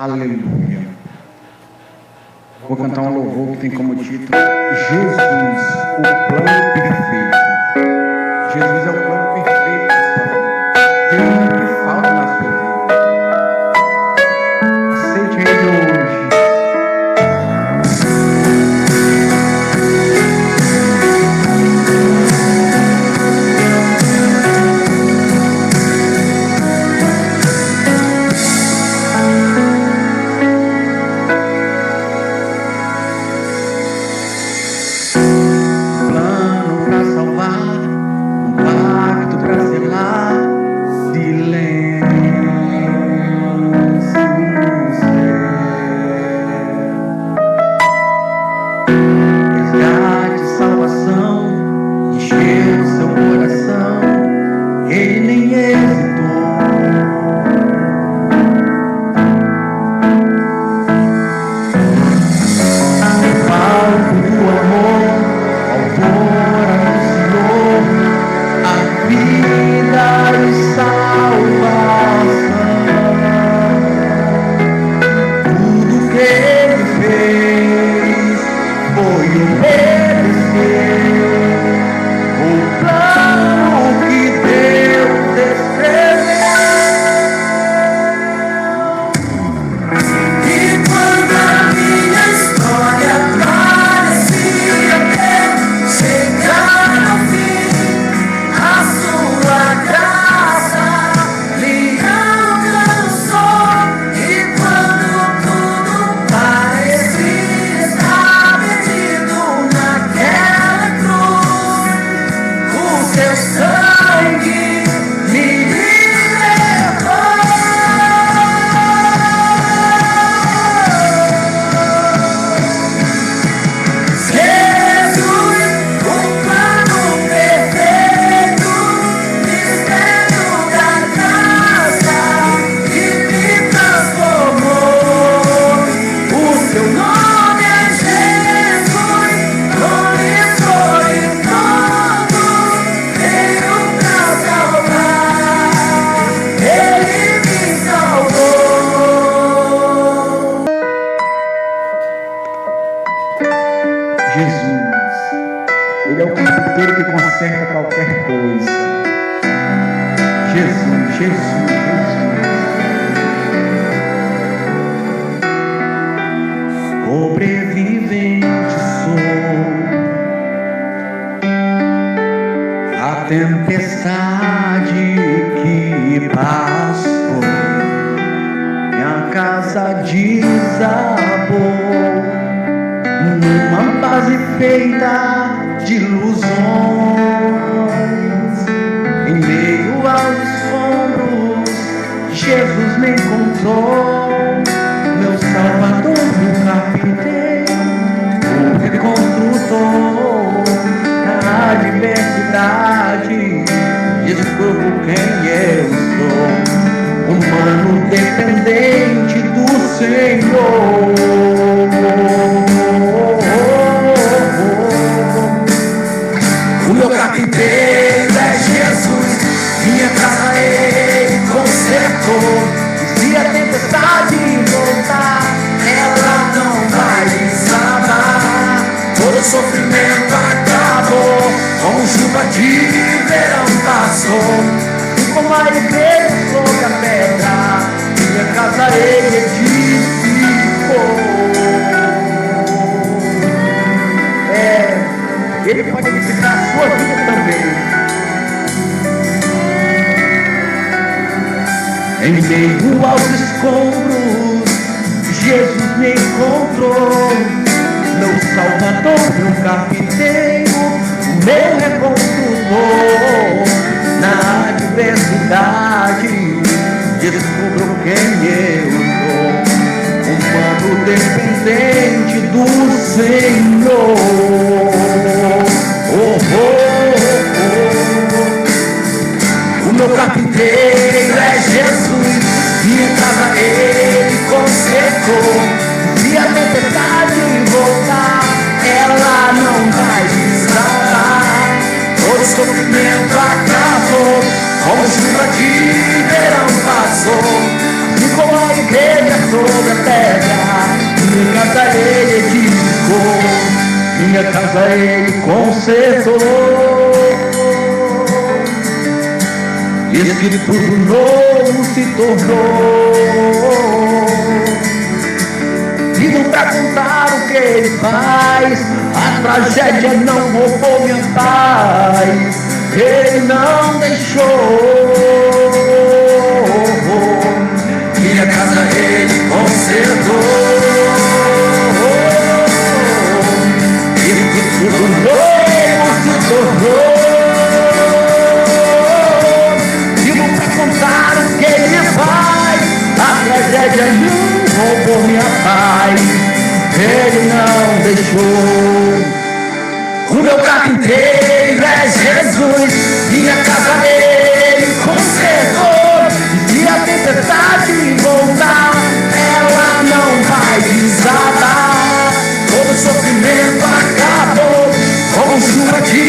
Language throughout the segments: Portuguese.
Aleluia. Vou cantar um louvor que tem como título Jesus, o plano perfeito. Jesus é o plano perfeito da sua vida. Jesus é o que falta na sua vida. Aceite Ele hoje. Ele pode edificar a sua vida também. Em meio aos escombros, Jesus me encontrou. Meu Salvador, meu carpinteiro, meu reconstrutor. Na adversidade, descubro quem eu sou. Humano dependente do Senhor. O meu carpinteiro é Jesus, minha casa Ele consertou. Se a tempestade voltar, ela não vai desabar. Todo sofrimento acabou, como chuva de verão passou. E como a igreja sobre a terra. Minha casa ele edificou, minha casa ele consertou. Diz que tudo novo se tornou. Vivo pra contar o que ele faz. A tragédia não roubou minha paz. Ele não deixou. Minha casa ele consertou. Diz que tudo novo se tornou. Contar o que ele faz. A tragédia não roubou minha paz. Ele não deixou. O meu carpinteiro é Jesus. Minha casa ele consertou. E se a tempestade voltar, ela não vai desabar. Todo sofrimento acabou, como chuva de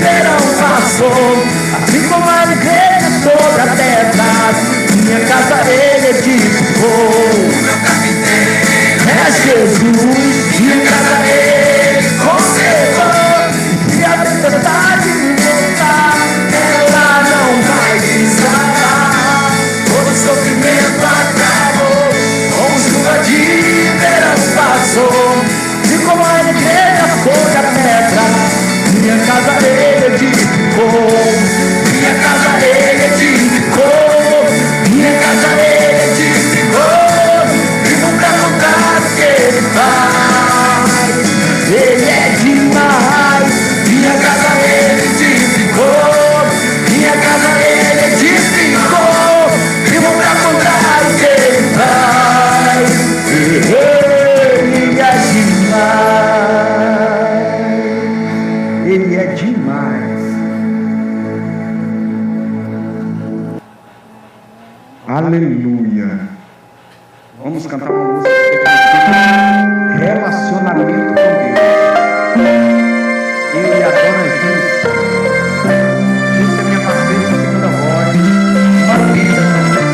verão passou. Assim como a igreja sobre a terra, minha casa ele edificou. Meu carpinteiro é Jesus, minha casa ele conservou. Se a tempestade voltar, ela não vai desabar. Todo sofrimento acabou, como chuva de verão passou. Assim como a igreja sobre a terra, minha casa ele edificou. Minha casa ele edificou. Minha casa ele edificou. E nunca contar o que ele faz. Ele é demais. Minha casa ele edificou. Minha casa ele edificou. E nunca contar o que ele faz. Ele é demais. Ele é demais. Aleluia. Vamos cantar uma música que significa relacionamento com Deus. Ele adora Jesus. Jesus é minha parceira de segunda voz. Uma vida também.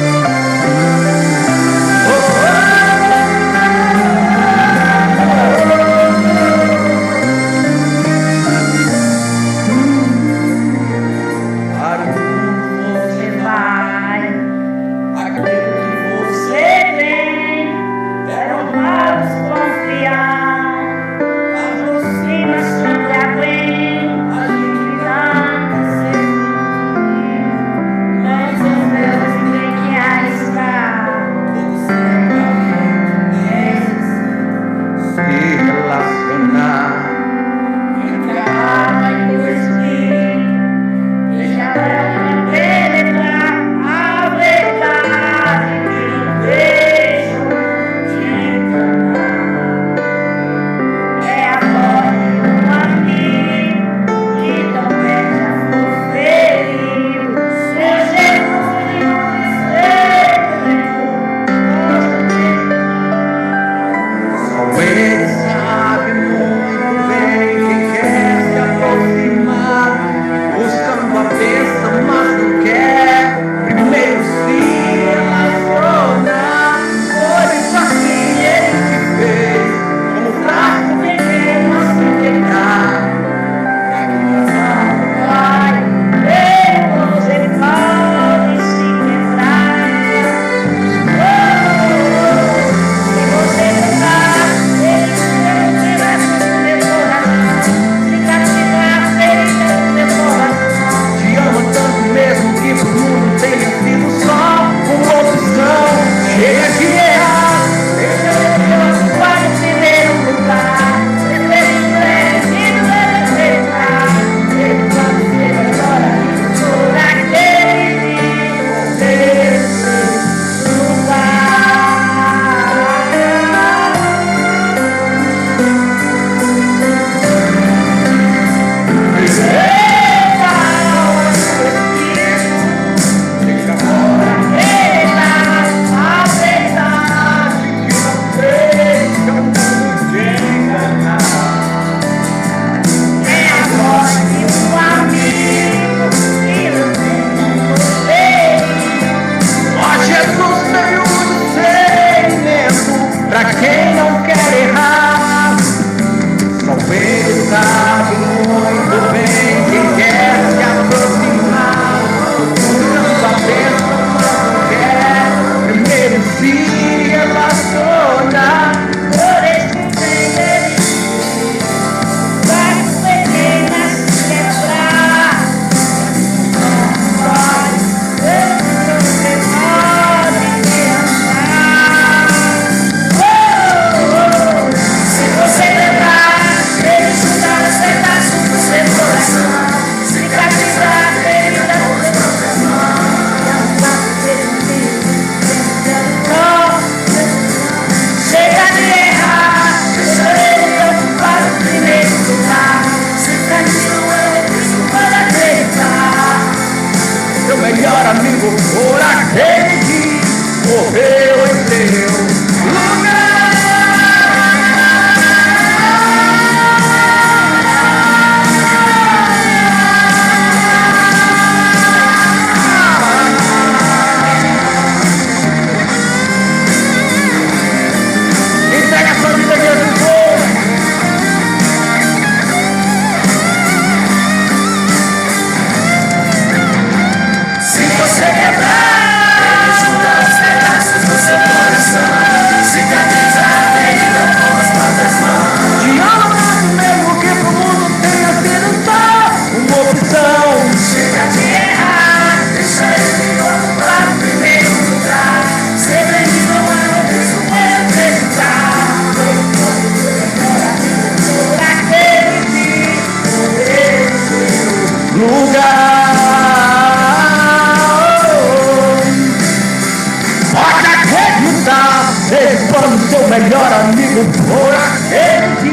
melhor amigo por aquele que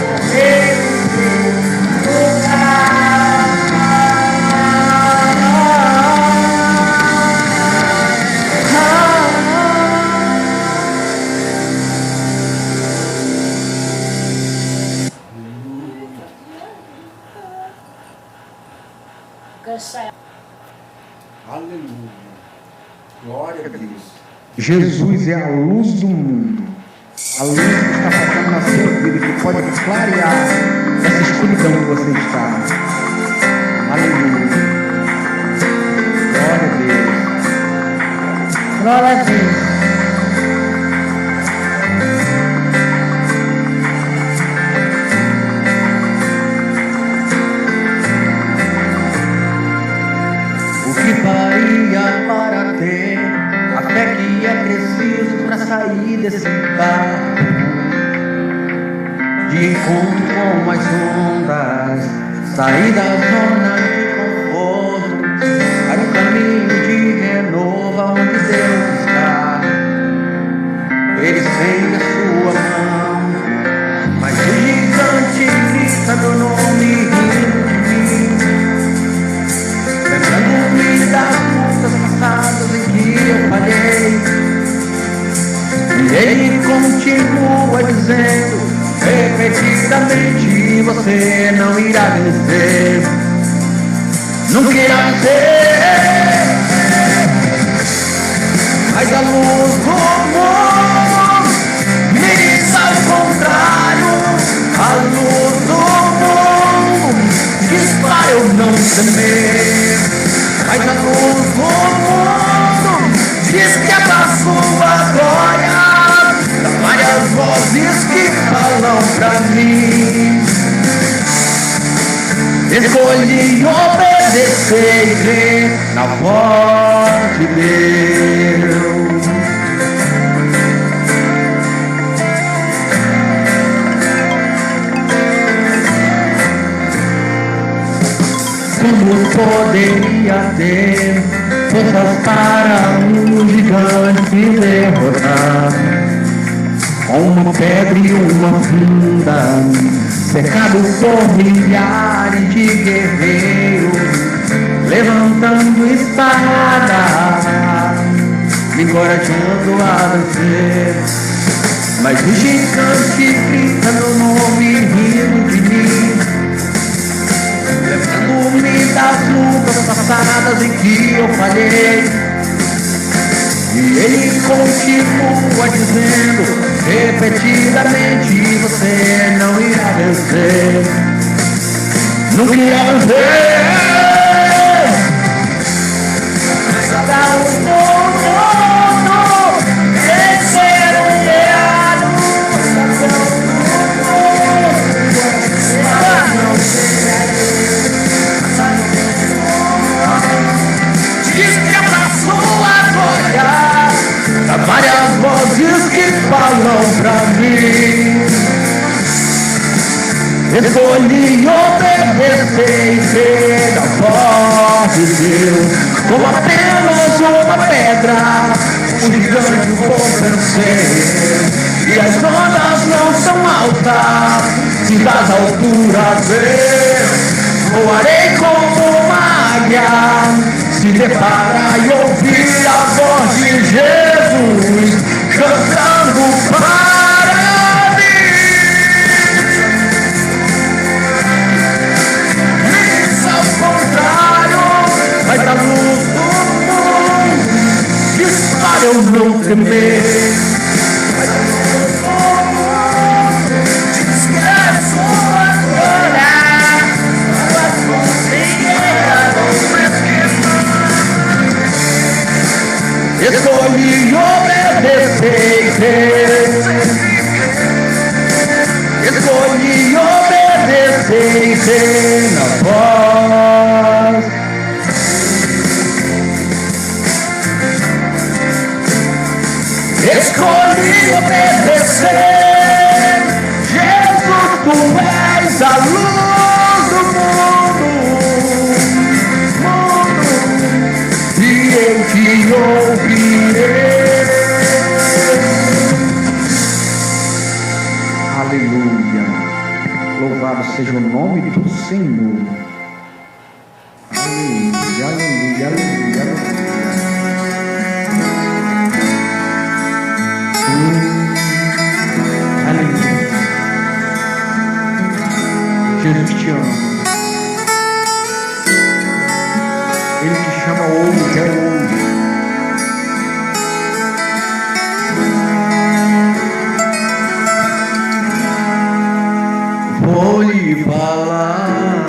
morreu. Aleluia. Glória a Deus. Jesus é a luz do mundo. A luz que está passando na sua vida, que pode clarear essa escuridão que você está. Aleluia. Glória a Deus. Glória a Deus. Faria para ter a fé que é preciso para sair desse carro de encontro com as ondas, sair da zona de conforto para o caminho de renovo onde Deus está. Ele estende a sua mão, mas o gigante grita meu nome rindo de mim, lembrando-me das lutas passadas em que eu falhei. E ele continua dizendo repetidamente: você não irá vencer, nunca irá vencer. Mas a luz do mundo me diz ao contrário, a luz do mundo diz para eu não temer. Mas a luz do mundo diz que é da sua glória, das várias vozes que falam pra mim. Escolhi obedecer e crer na voz de Deus. Como poderia ter forças para um gigante derrotar, com uma pedra e uma funda, cercado por milhares de guerreiros, levantando espada, me encorajando a vencer. Mas o gigante grita meu nome rindo de mim, lembrando-me das lutas passadas em que eu falhei. E ele continua dizendo repetidamente: você não irá vencer, nunca irá vencer. Cada um vencer o diabo, diz que é pra sua glória, há várias vozes que falam pra mim. Escolhi obedecer e crer na voz de Deus, como apenas uma pedra, um gigante vou vencer. E as ondas não são altas, se das alturas ver, voarei como uma águia, se deparar e ouvir a voz de Jesus cantando para mim. Isso ao contrário, mas a luz do mundo diz para eu não temer. Mas a luz do mundo diz que é sua glória, escolhi obedecer e crer, escolhi obedecer e crer na voz. Escolhi obedecer, Jesus, tu és a luz do mundo, e eu te ouvirei. Aleluia. Louvado seja o nome do Senhor. Aleluia, aleluia, aleluia, aleluia. Aleluia. Jesus te ama. Ele te chama hoje, é hoje. Vou lhe falar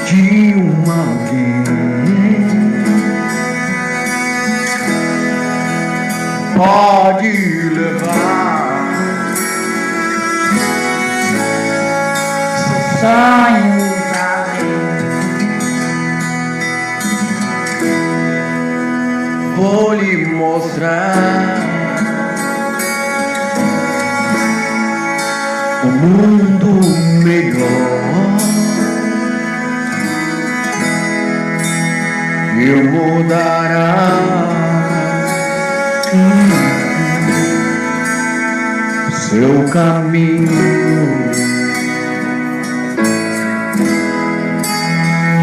de alguém. Pode levar seus sonhos além. Vou lhe mostrar um mundo melhor. Eu mudará seu caminho.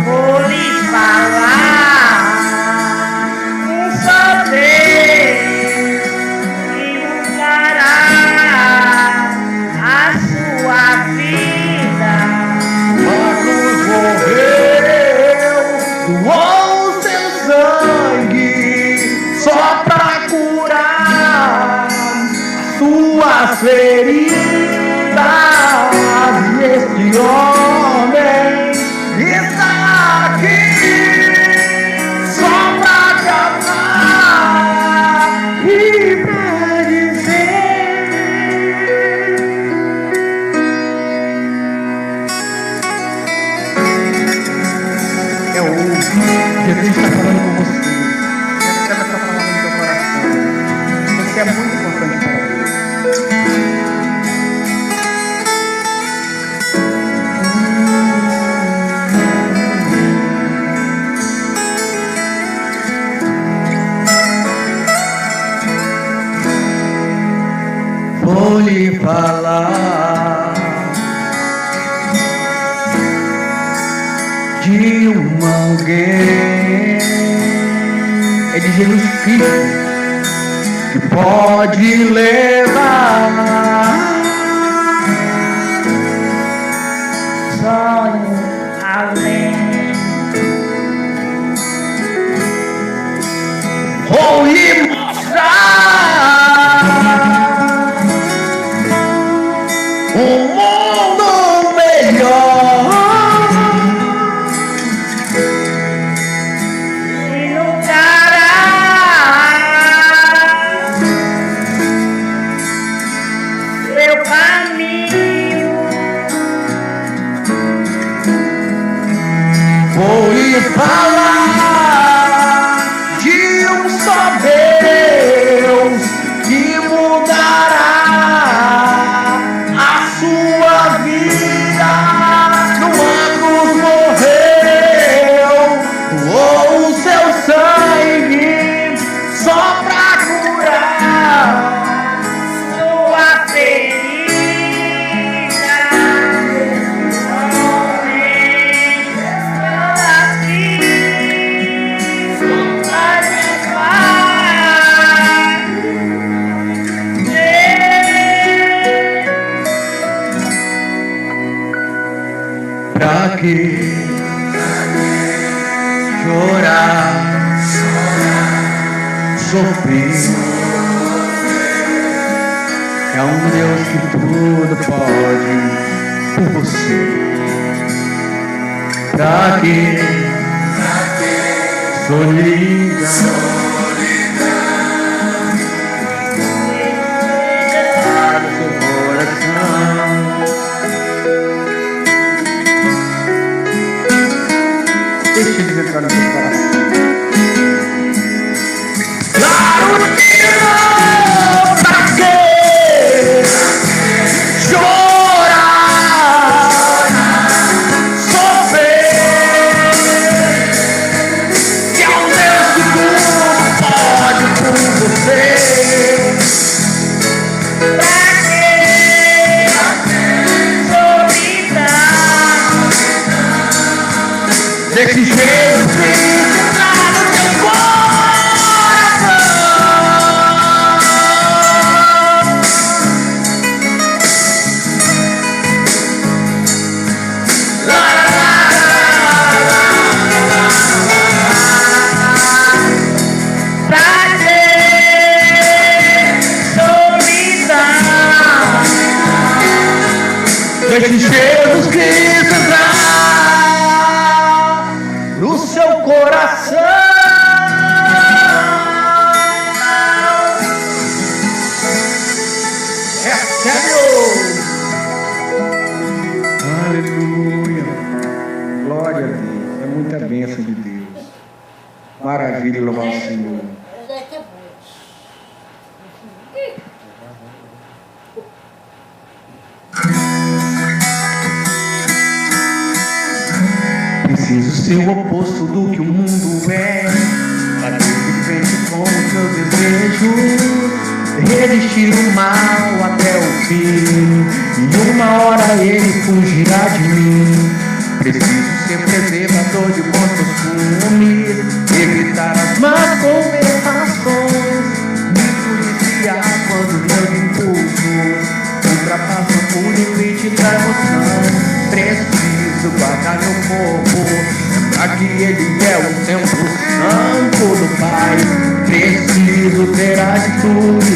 Vou lhe falar um só Deus que mudará a sua vida. Jesus morreu, doou seu sangue só pra curar suas feridas. E este homem está aqui só pra te amar e pra dizer: é hoje. Jesus está falando com você. Jesus está falando no seu coração. Você é muito importante para Deus. Vou lhe falar de alguém, é de Jesus Cristo, que pode levar Sonho além. vou lhe mostrar um mundo melhor. E lutará seu caminho. Vou lhe falar de um só Deus que mudará a sua vida. Numa cruz morreu, doou o seu sangue só pra curar Sua ferida. Esse homem está aqui só pra levar. pra que chorar, sofrer. É um Deus que tudo pode por você. Pra que solidão, para seu coração. Deixe ele entrar no seu coração. Claro que não, pra quê chorar, sofrer? Que é um Deus que tudo pode por você. Deixe Jesus Cristo entrar no seu coração. Recebe-o. Aleluia. Glória a Deus. É muita bênção de Deus. Maravilha louvar o Senhor. Preciso ser o oposto do que o mundo é, bater de frente com os meus desejos, resistir o mal até o fim, e uma hora ele fugirá de mim. Preciso ser preservador de bons costumes, evitar as más conversações, me policiar quando meus impulsos ultrapassam o limite da emoção. Preciso guardar meu corpo, lembrar que ele é o templo santo do Pai. Preciso ter atitude,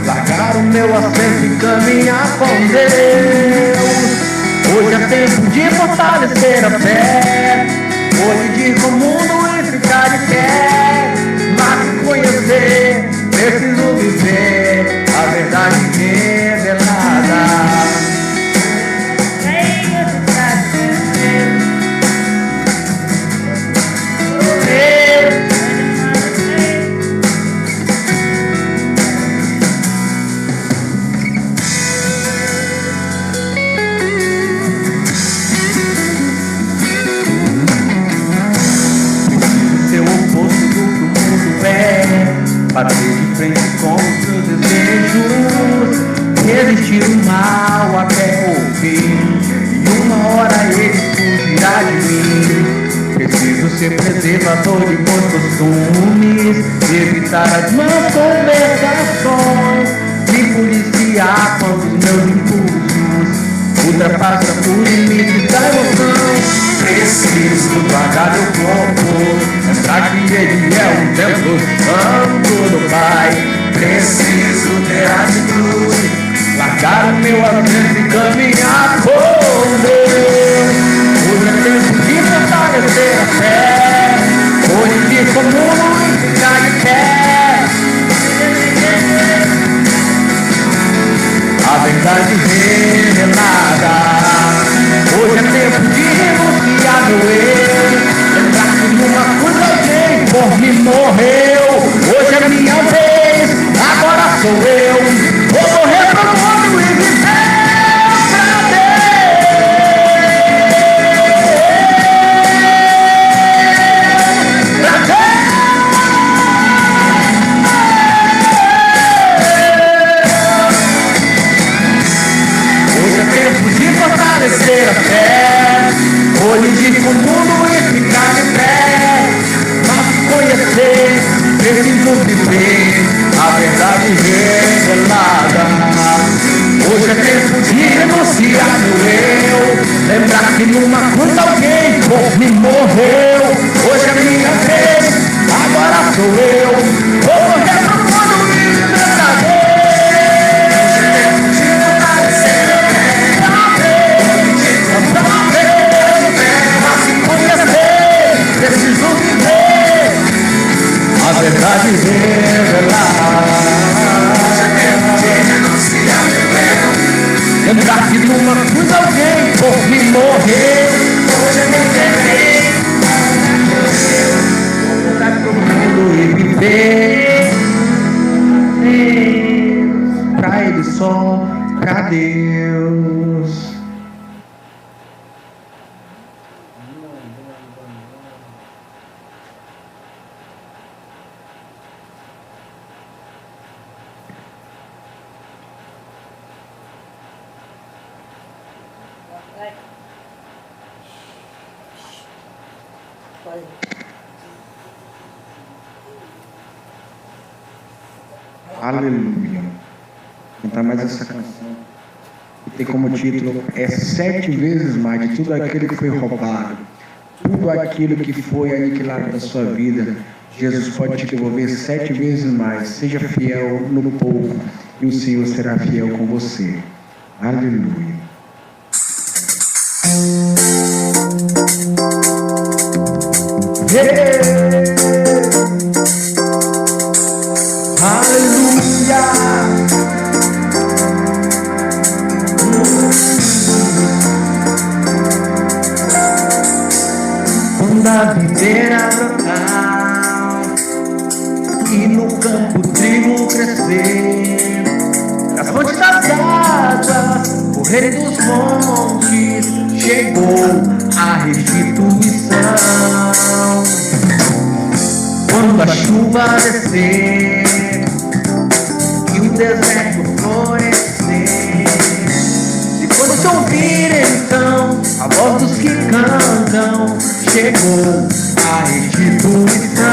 largar o meu assento e caminhar com Deus. Hoje é tempo de fortalecer a fé, hoje de ir com o mundo e ficar de pé. Mas conhecer, preciso viver a verdade revelada. Bater de frente com os seus desejos, resistir o mal até o fim, e uma hora ele fugirá de mim. Preciso ser preservador de bons costumes, evitar as más conversações, me policiar quando os meus impulsos ultrapassam o limite da emoção. Preciso guardar meu corpo, lembrar que ele é um templo santo do Pai. Preciso ter atitude, largar o meu assento e caminhar com Deus. Hoje é tempo de fortalecer a fé, hoje de comum e ficar de pé. A verdade revelada. Hoje é tempo de renunciar meu eu, lembrar que numa cruz alguém por mim morreu. Hoje é minha vez, agora sou eu. Vou morrer pro mundo e viver pra Hoje é tempo de fortalecer a fé, hoje de ir com o mundo e ficar de pé. Mas conhecer, preciso viver a verdade revelada. Hoje é tempo de renunciar meu eu, lembrar que numa cruz alguém por mim morreu. Hoje é minha vez, agora sou eu. Vou morrer pro mundo e viver pra Deus. Preciso viver a verdade revelada. Lembrar que numa cruz alguém por mim morreu. Hoje é minha vez, vou voltar pro mundo e viver pra Ele só, pra Deus. Aleluia. Vou cantar mais essa canção, que tem como título é 7 vezes mais de tudo aquilo que foi roubado, tudo aquilo que foi aniquilado da sua vida. Jesus pode te devolver 7 vezes mais. Seja fiel no pouco e o Senhor será fiel com você. Aleluia. Aleluia. Quando a videira brotar e no campo o trigo crescer, nas fontes das águas correrem dos montes, chegou a restituição. Quando a chuva descer e o deserto florescer, e quando se ouvir então a voz dos que cantam, chegou a restituição.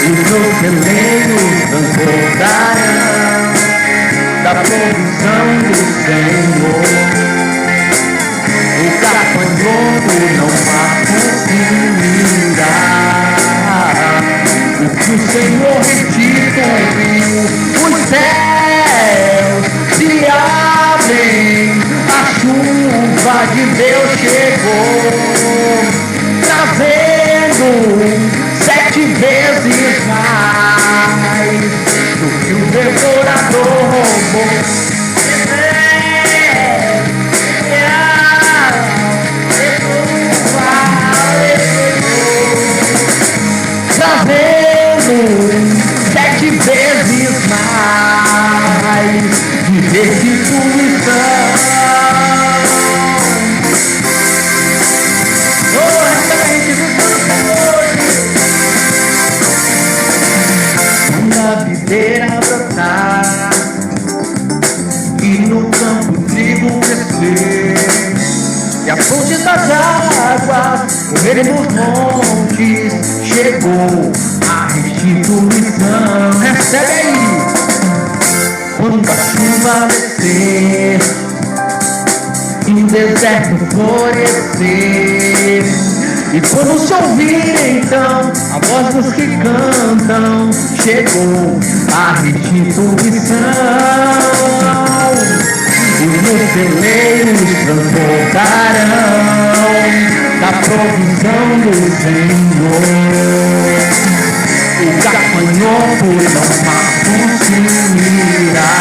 E os meus celeiros transbordarão da provisão do Senhor. O gafanhoto não consumirá. O que o Senhor restituiu, os céus se abrem, a chuva de Deus chegou, trazendo 7 vezes mais do que o devorador roubou. Trazendo 7 vezes mais de restituição. Quando a videira brotar e no campo o trigo crescer, e a fonte das águas correrem nos montes, chegou a restituição. Recebe aí. Quando a chuva descer e o deserto florescer, e quando se ouvir então a voz dos que cantam, chegou a restituição. E os meus celeiros transbordarão da provisão do Senhor. O gafanhoto não a consumirá.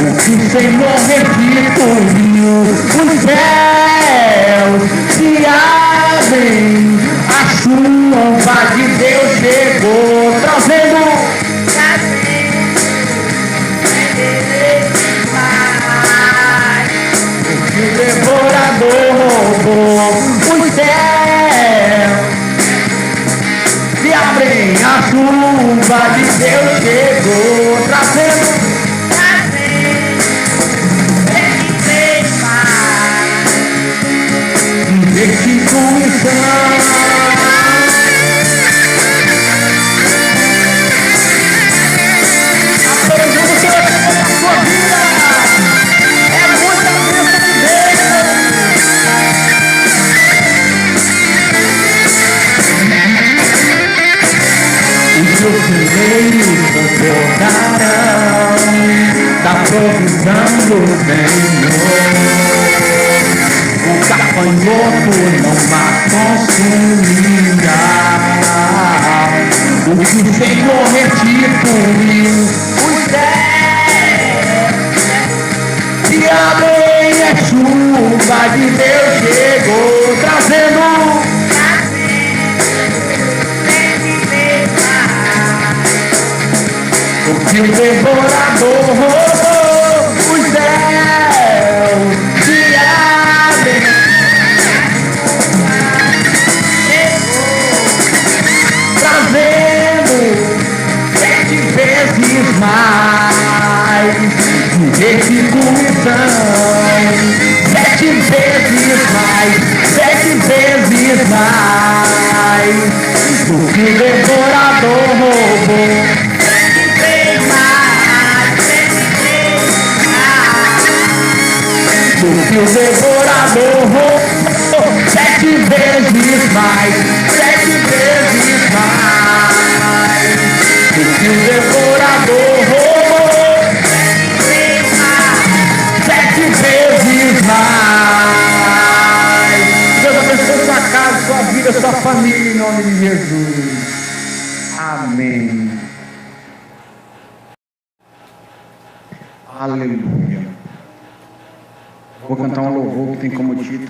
O que o Senhor restituiu, os céus se abrem, a chuva de Deus chegou, trazendo o devorador roubou. Os céus se abrem, a chuva de Deus chegou, trazendo restituição. Apresenta o Senhor na sua vida. É muita bênção de Deus. Os seus celeiros transbordarão da provisão do Senhor. O gafanhoto não a consumirá. O que o Senhor restituiu, os céus se abrem, a chuva de Deus chegou, trazendo o que o devorador roubou. Os céus se abrem, trazendo 7 vezes mais de restituição. 7 vezes mais, 7 vezes mais do que o devorador roubou. Do que o devorador roubou, 7 vezes mais, 7 vezes mais. Do que o devorador roubou, 7 vezes nome de Jesus. Amém. Aleluia. Vou cantar um louvor que tem como título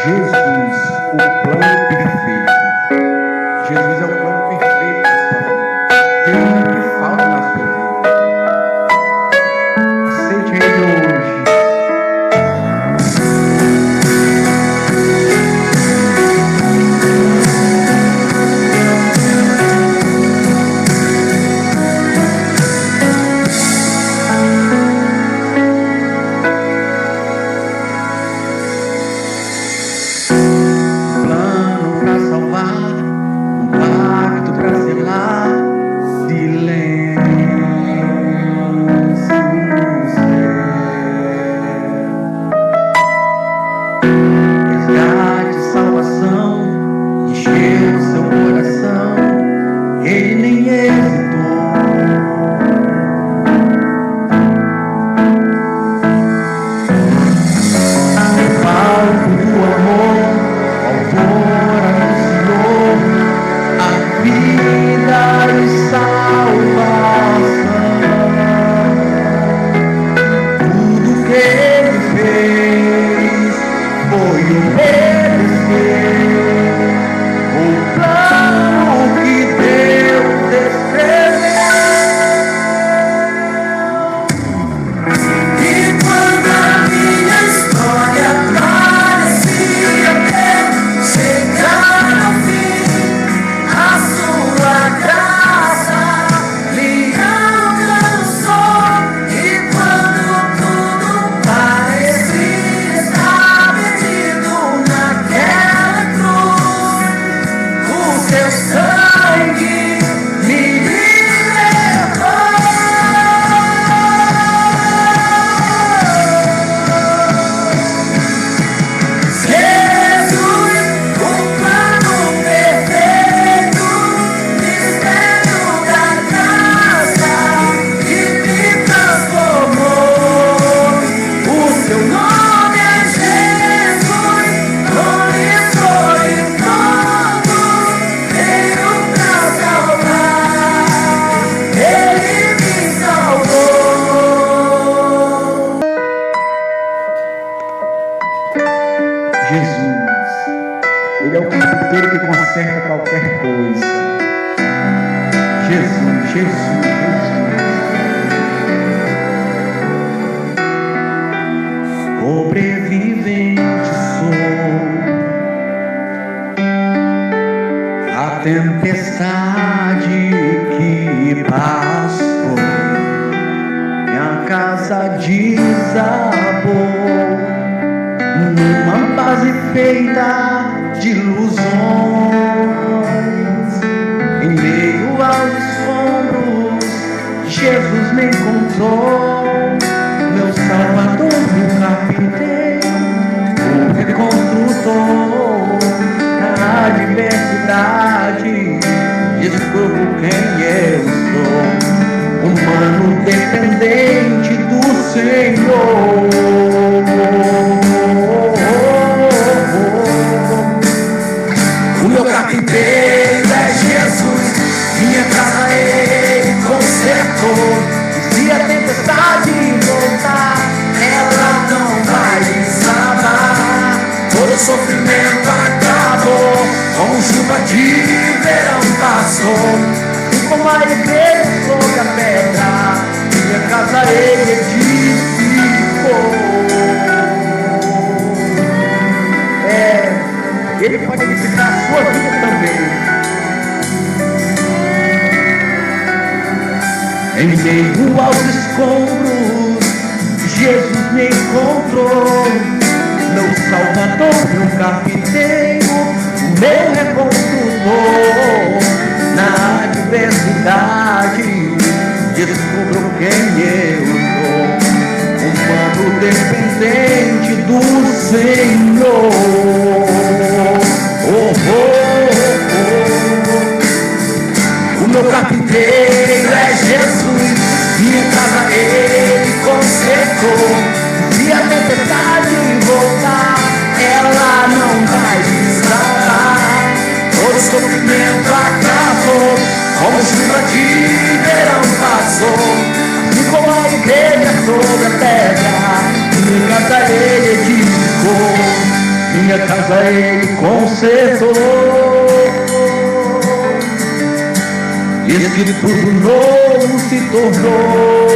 Jesus, o plano perfeito. Jesus é o plano perfeito da sua vida. Jesus é o que falta na sua vida. Aceite Ele hoje. Ele pode edificar a sua vida também. Em meio aos escombros, Jesus me encontrou. Meu Salvador, meu carpinteiro, meu reconstrutor. Na adversidade, descubro quem eu sou. Humano dependente do Senhor. O meu carpinteiro é Jesus, minha casa Ele consertou. Se a tempestade voltar, ela não vai desabar. Todo sofrimento como chuva de verão passou, assim como a igreja sobre a terra. Minha casa ele edificou, minha casa ele consertou. Diz que tudo novo se tornou.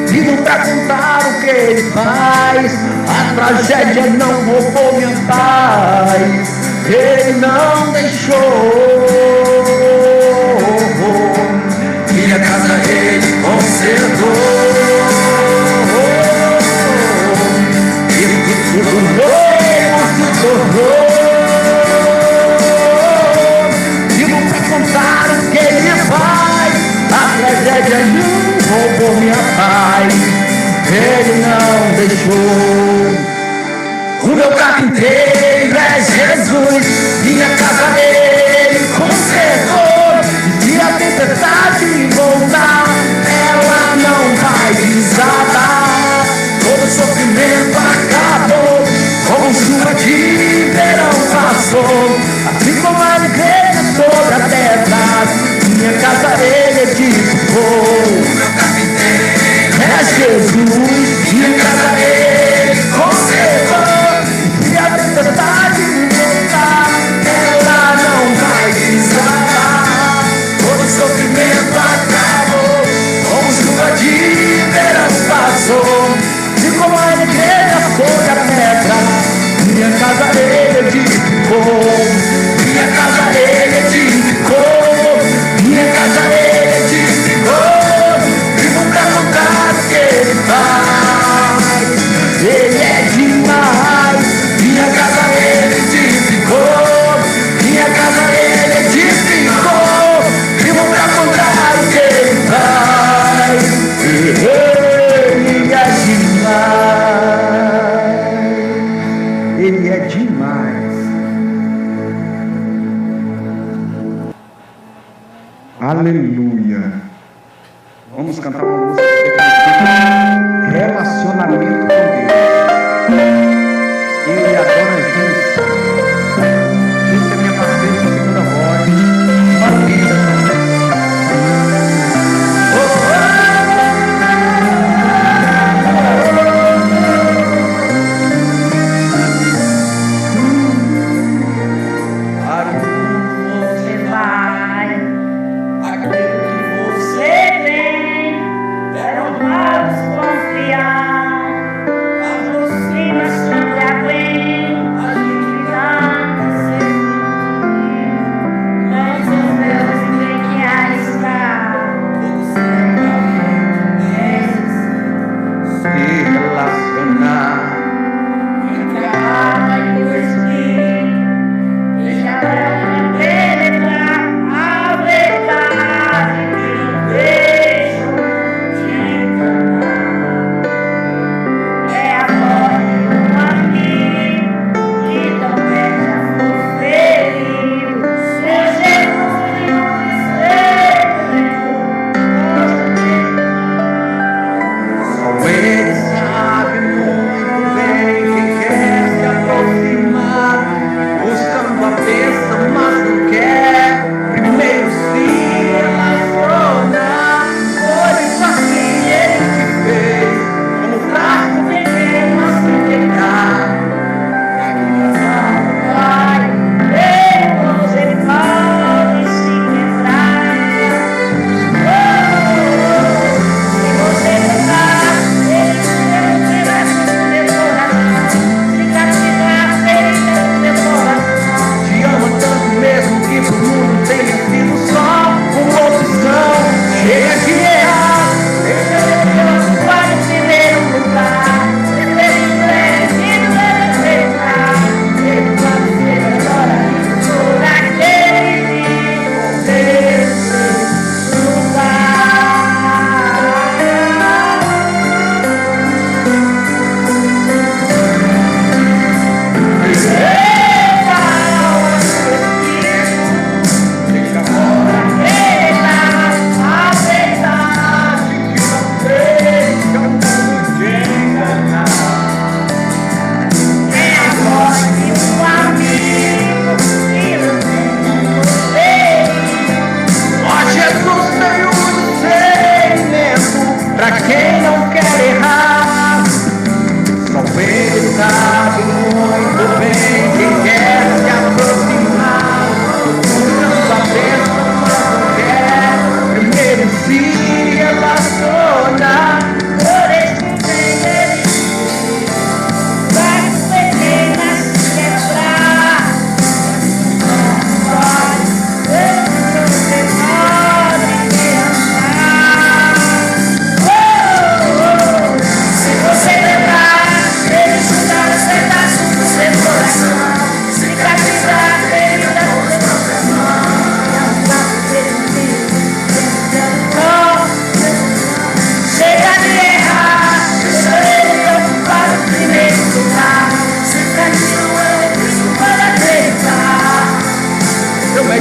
Vivo pra contar o que ele faz. A tragédia não roubou minha paz. Ele não deixou. Minha casa ele consertou. Vivo que tudo novo se tornou. Contar o que ele faz. A tragédia não roubou minha paz. Ele não deixou. O meu carpinteiro é Jesus. Minha casa ele consertou. E se a tempestade voltar, ela não vai desabar. Todo sofrimento acabou, como chuva de verão passou, assim como a igreja sobre a terra. Minha casa ele edificou. Meu carpinteiro é Jesus. Minha casa ele conservou. E se a tempestade voltar, ela não vai desabar. Todo sofrimento acabou, como chuva de verão passou, assim como a igreja sobre a terra. Minha casa ele edificou. Minha casa ele edificou. Minha casa ele edificou. Vivo pra contar o que ele faz. Ele é demais. Minha casa ele edificou. Minha casa ele edificou. Vivo pra contar o que ele faz. Ele é demais. Ele é demais. Aleluia. Vamos cantar uma música que significa relacionamento com Deus. Ele adora Jesus. Jesus é minha parceira de segunda voz. Uma vida também.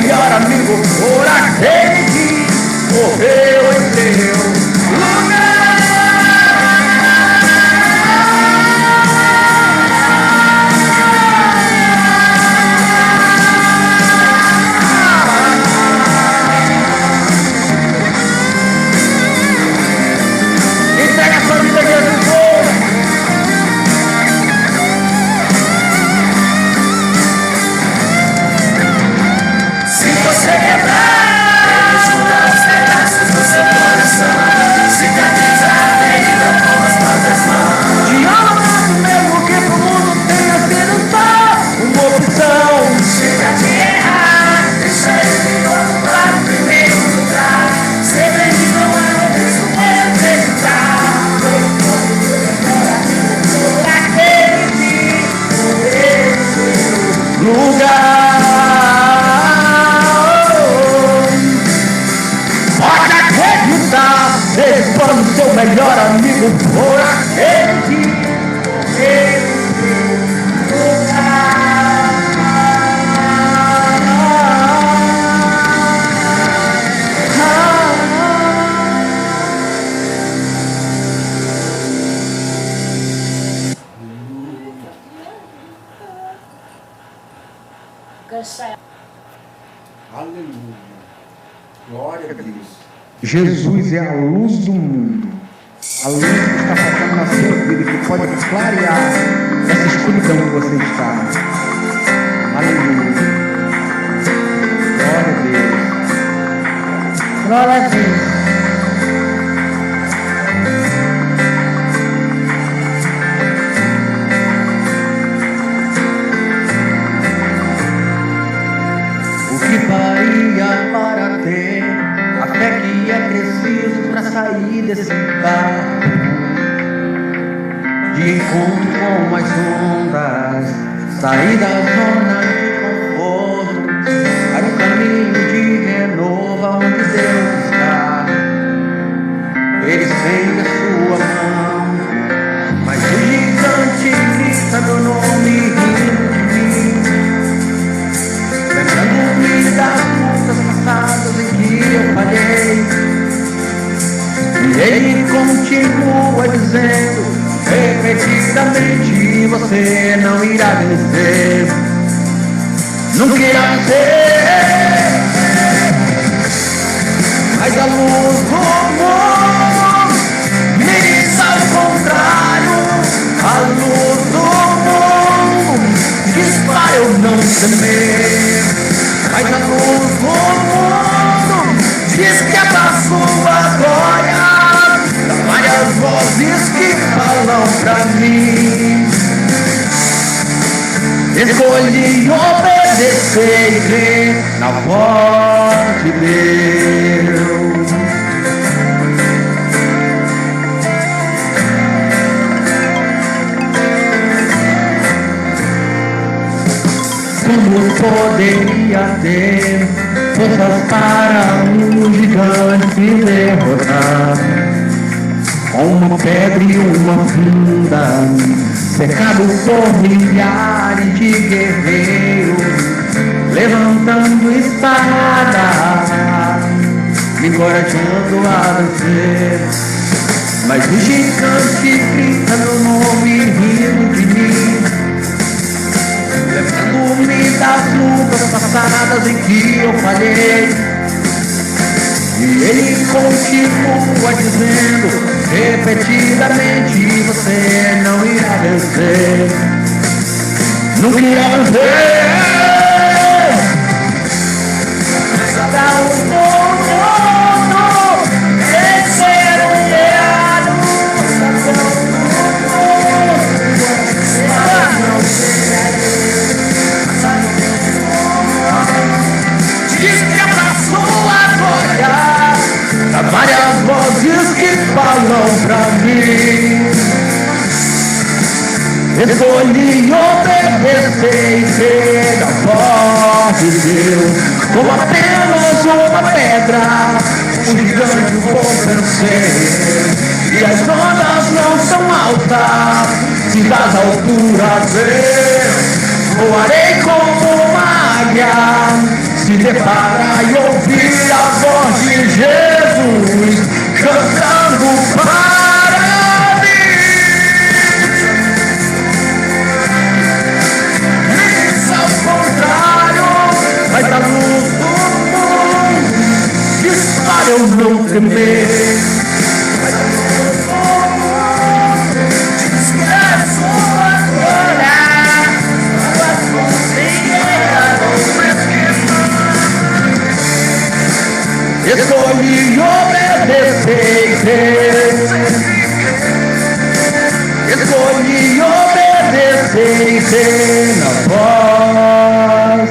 melhor amigo por aquele que morreu em teu lugar. Entrega a sua vida a Jesus hoje. Se você quebrar, juntar os pedaços do seu coração, cicatriza a ferida com as próprias mãos. Te amo mesmo que pro mundo tenha sido só uma opção. Chega de errar, deixa ele ocupar o primeiro lugar. Ser feliz não é o mesmo que acreditar. Por aquele que morreu em seu lugar. Ele foi o seu melhor amigo por aquele que morreu em seu lugar. Aleluia. Glória a Deus. Jesus é a luz do mundo. A luz que está faltando na sua vida, que pode clarear essa escuridão que você está. Aleluia. Glória a Deus. Glória a Deus. O que faria para ter até que é preciso para sair desse carro de encontro com as ondas, sair da zona de conforto para o caminho de renovo onde Deus está. Ele estende a sua mão, mas o gigante grita meu nome rindo de mim, lembrando-me das lutas passadas em que eu falhei. E ele continua dizendo repetidamente: você não irá vencer, nunca irá vencer. Mas a luz do mundo me diz ao contrário. A luz do mundo diz para eu não temer. Mas a luz do mundo diz que é da sua glória. Várias vozes que falam pra mim. Escolhi obedecer e crer na voz de Deus. Como poderia ter forças para um gigante se derrotar? Com uma pedra e uma funda, cercado por milhares de guerreiros, levantando espada, me encorajando a vencer. Mas o gigante grita meu nome rindo de mim, lembrando-me das lutas passadas em que eu falhei. E ele continua dizendo repetidamente: você não irá vencer, nunca irá vencer. Cada um vencer um guerreiro, diz que é pra sua glória. Há várias vozes que falam pra mim. Escolhi obedecer e ser a voz de Deus. Como apenas uma pedra, um gigante vou vencer. E as ondas não são altas, se das alturas ver, voarei como uma águia. Se se depara e ouvir a voz de Jesus cantando para mim. Isso ao contrário, vai dar luz do mundo, diz para eu não temer. Vai dar luz do mundo, diz que é sua glória. Escolhi obedecer, escolhi obedecer na voz.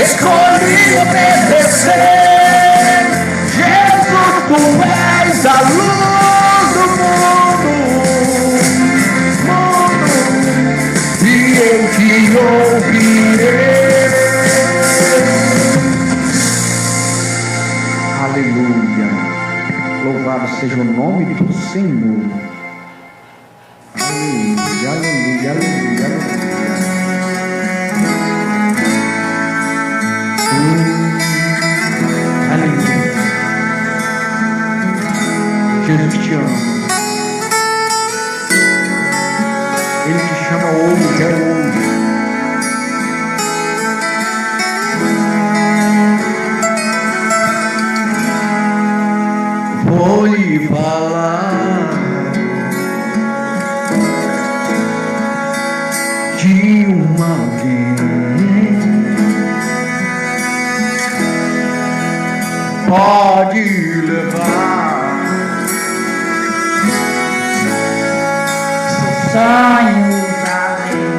Escolhi obedecer, Jesus, tu és a luz do mundo, e eu te ouvirei. Aleluia. Louvado seja o nome do Senhor. Aleluia, aleluia, aleluia, aleluia. Aleluia. Jesus te ama. Ele te chama hoje, é hoje. Vou lhe falar de alguém. Pode levar seus sonhos além.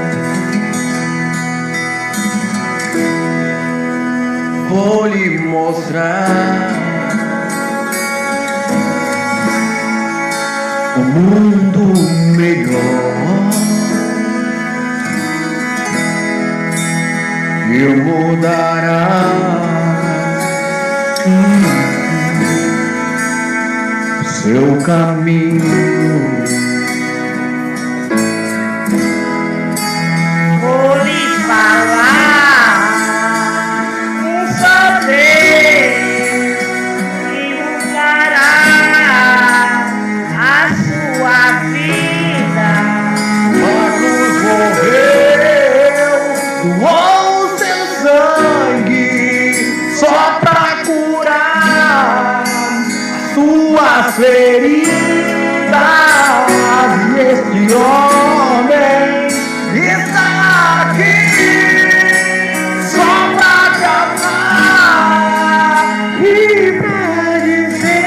Vou lhe mostrar o mundo melhor. Eu mudará seu caminho. Vou lhe falar um só Deus que mudará a sua vida. Jesus morreu, doou seu sangue só pra curar suas feridas. E este homem está aqui só pra te amar e pra dizer: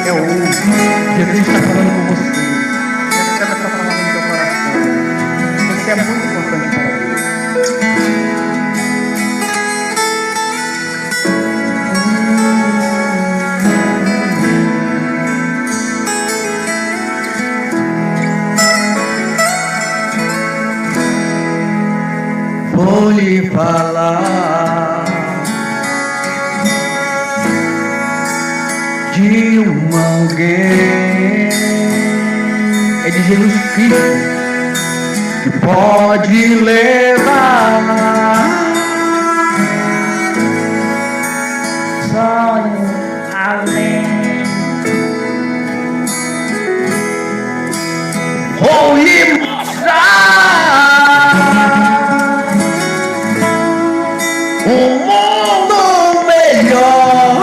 É hoje. Jesus está falando com você. Jesus está falando no teu coração. Você é muito importante para Deus. Vou lhe falar de alguém, é de Jesus Cristo, que pode levar Sonho além. vou lhe mostrar um mundo melhor.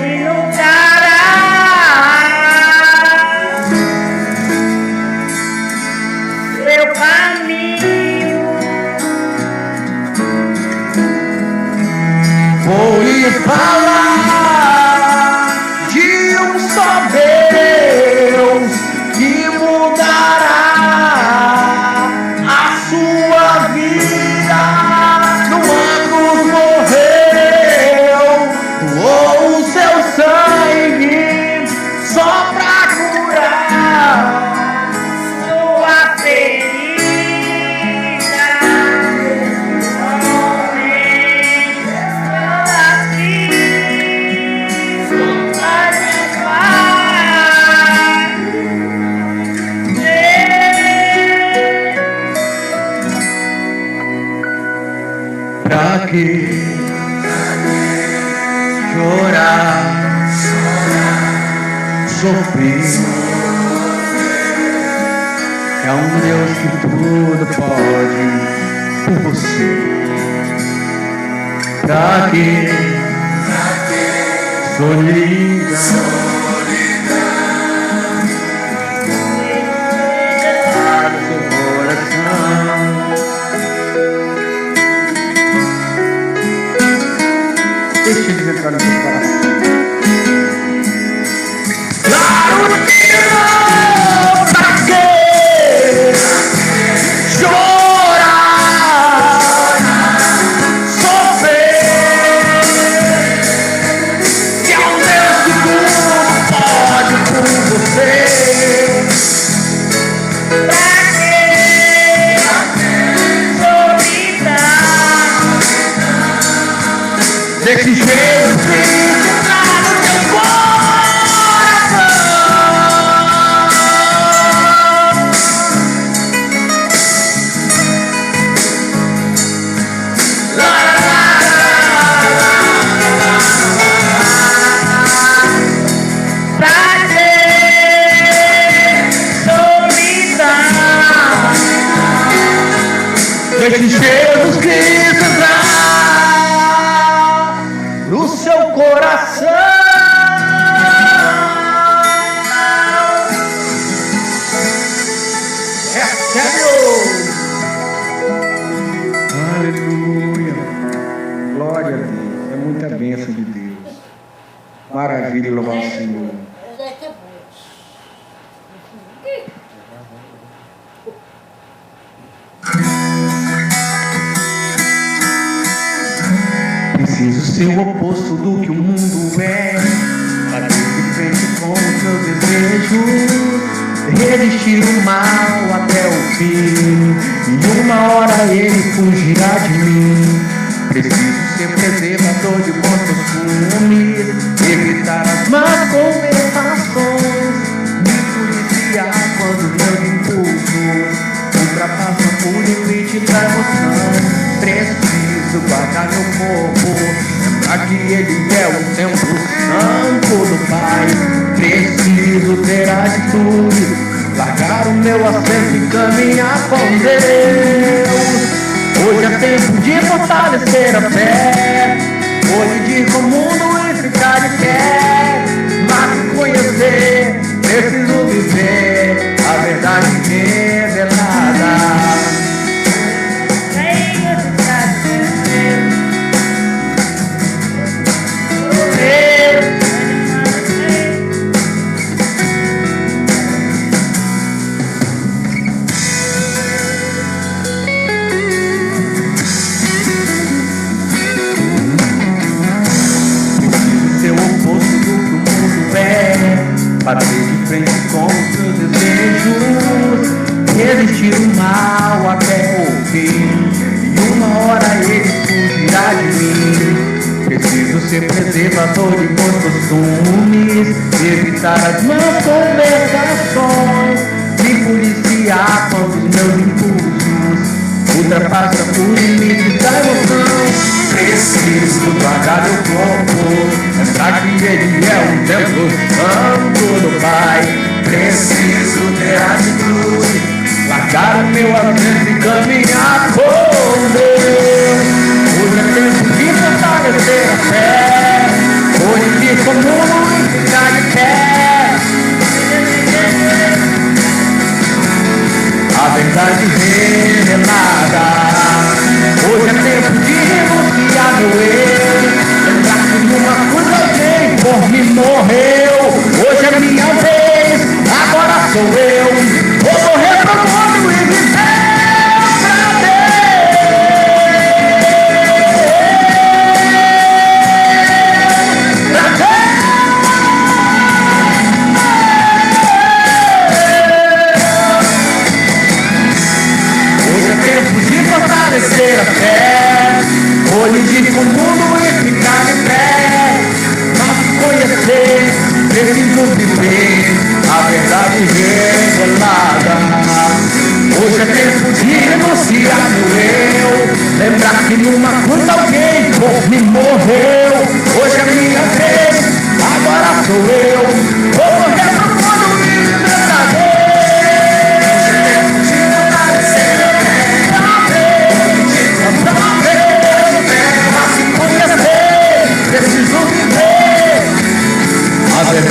E lutará seu caminho. Vou lhe falar de um só Deus que mudará a sua vida. No cruz morreu, doou o seu sangue só pra curar Sua ferida, homem que chorar, sofrer? É um Deus que tudo pode por você. Pra que solidão? Deixa eles entrar no seu coração. Claro que não, pra quê chorar, sofrer? Que é um Deus que tudo pode por você. Pra quê solidão? Desse jeito que entrar no teu coração. Pra ter solidão. Desse Jesus Cristo entrar no seu coração. Recebe-o. Aleluia. Glória a Deus. É muita bênção de Deus. Maravilha, louvar o Senhor. Preciso ser o oposto do que o mundo é, bater de frente com os meus desejos, resistir o mal até o fim, e uma hora ele fugirá de mim. Preciso ser preservador de bons costumes, evitar as más conversações, me policiar quando meus impulsos ultrapassam o limite da emoção. Preciso guardar meu corpo, lembrar que ele é o templo santo do Pai. Preciso ter atitude, largar o meu assento e caminhar com Deus. Hoje é tempo de fortalecer a fé, hoje de ir com o mundo e ficar de pé. Mas conhecer, preciso viver a verdade revelada. Bater de frente com os seus desejos, resistir o mal até o fim, e uma hora ele fugirá de mim. Preciso ser preservador de bons costumes, evitar as más conversações, me policiar quando os meus impulsos ultrapassam o limite da emoção. Preciso guardar meu corpo, lembrar que ele é um templo santo do Pai. Preciso ter atitude, largar o meu assento e caminhar com Deus. Hoje é tempo de fortalecer a fé, hoje de comum e ficar de pé. A verdade revelada. Hoje é tempo de renunciar meu eu, lembrar que numa cruz alguém por mim morreu. Hoje é minha vez, agora sou eu. Vou morrer pro mundo e viver pra Hoje é tempo de fortalecer a fé, hoje de ir com o mundo e ficar de pé. Mas conhecer, preciso viver a verdade revelada. Hoje é tempo de renunciar no eu, lembrar que numa cruz alguém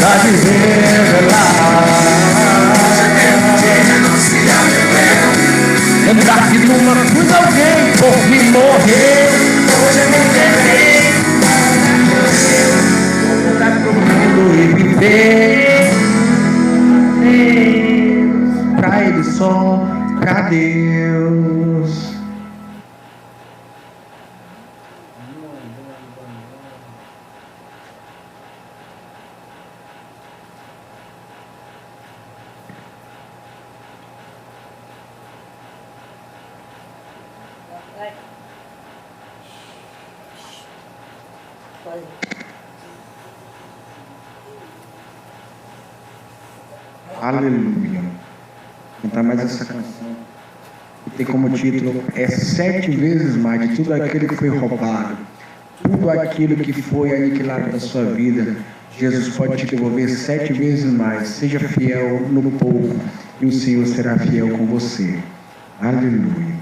vontade de revelar. Lembrar que numa cruz alguém por mim morreu. Hoje eu me entreguei pra todo mundo e viver pra Ele só, pra Deus. Aleluia. Cantar mais essa canção, que tem como título: é 7 vezes mais de tudo aquilo que foi roubado, tudo aquilo que foi aniquilado da sua vida. Jesus pode te devolver 7 vezes mais. Seja fiel no pouco e o Senhor será fiel com você. Aleluia.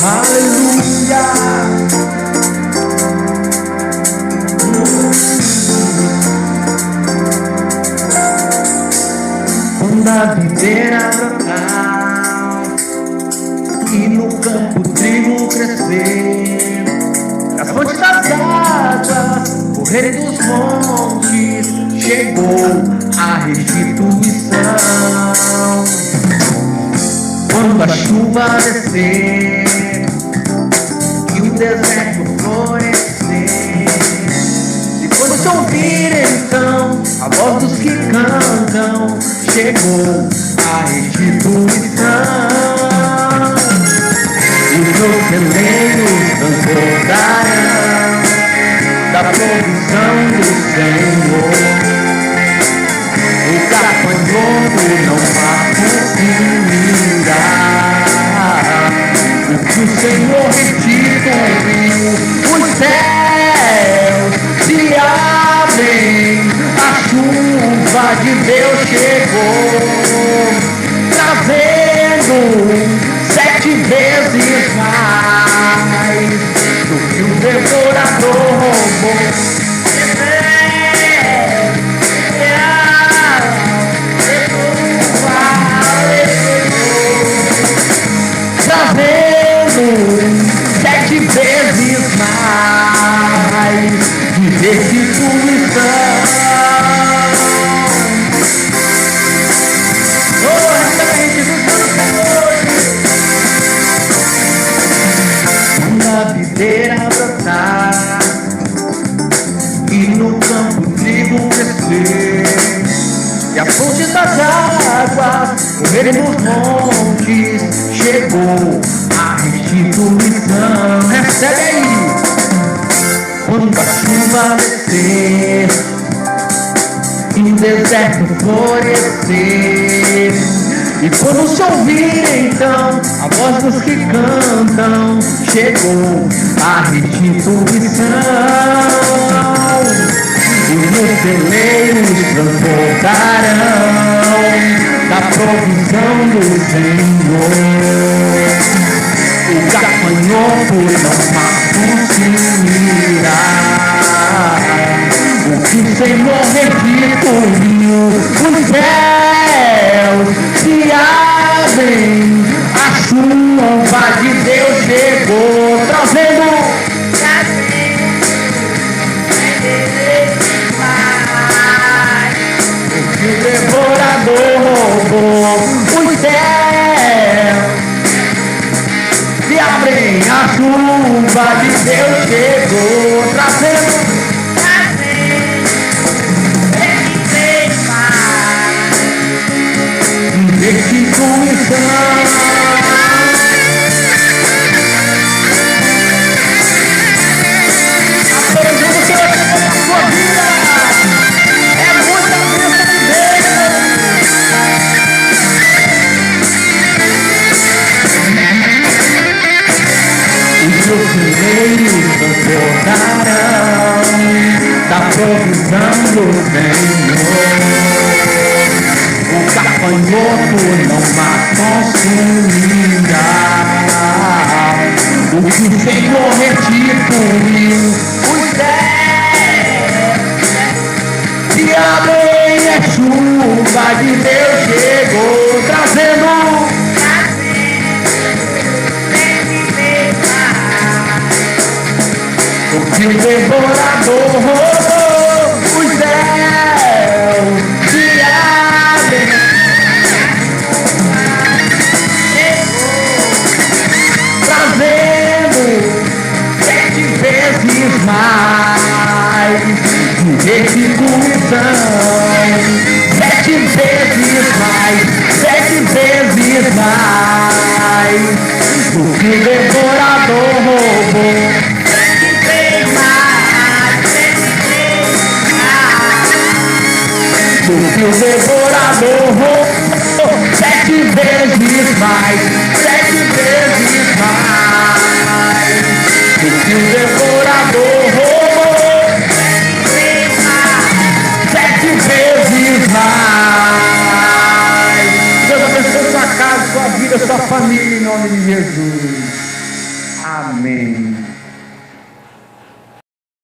Aleluia. Quando a videira brotar e no campo o trigo crescer, as fontes das águas correrem dos montes, chegou a restituição. Quando a chuva descer e o deserto florescer, e quando se ouvir então a voz dos que cantam, chegou a restituição. Os meus celeiros transportarão da provisão do Senhor. O gafanhoto não consumirá. O que o Senhor restituiu, os céus se abrem, a chuva de Deus chegou, trazendo 7 vezes mais do que o devorador roubou. Trazendo 7 vezes mais de restituição. Quando a videira brotar e no campo o trigo crescer, e a fonte das águas correrem nos montes, chegou a restituição. Recebe aí. Quando a chuva descer e o deserto florescer, e quando se ouvir então a voz dos que cantam, chegou a restituição. Os meus celeiros transportarão da provisão do Senhor. O gafanhoto não mais consumirá. O que o Senhor restituiu, os céus se abrem, a chuva de Deus chegou, trazendo o que o devorador roubou. Os céus se abrem, a chuva de Deus chegou, trazendo restituição. Apresenta o Senhor na sua vida. É muita bênção de Deus. Os seus celeiros transportarão da provisão do Senhor. O gafanhoto não mais consumirá. o que o Senhor restituiu. Os céus se abrem, a chuva de Deus chegou, trazendo o que o devorador roubou. Os céus se abrem, trazendo 7 vezes mais de restituição. 7 vezes mais, 7 vezes mais do que o devorador roubou. Do que o devorador roubou, 7 vezes mais, 7 vezes mais. Do que o devorador roubou, 7 vezes mais. Deus abençoe sua casa, sua vida, sua família, em nome de Jesus. Amém.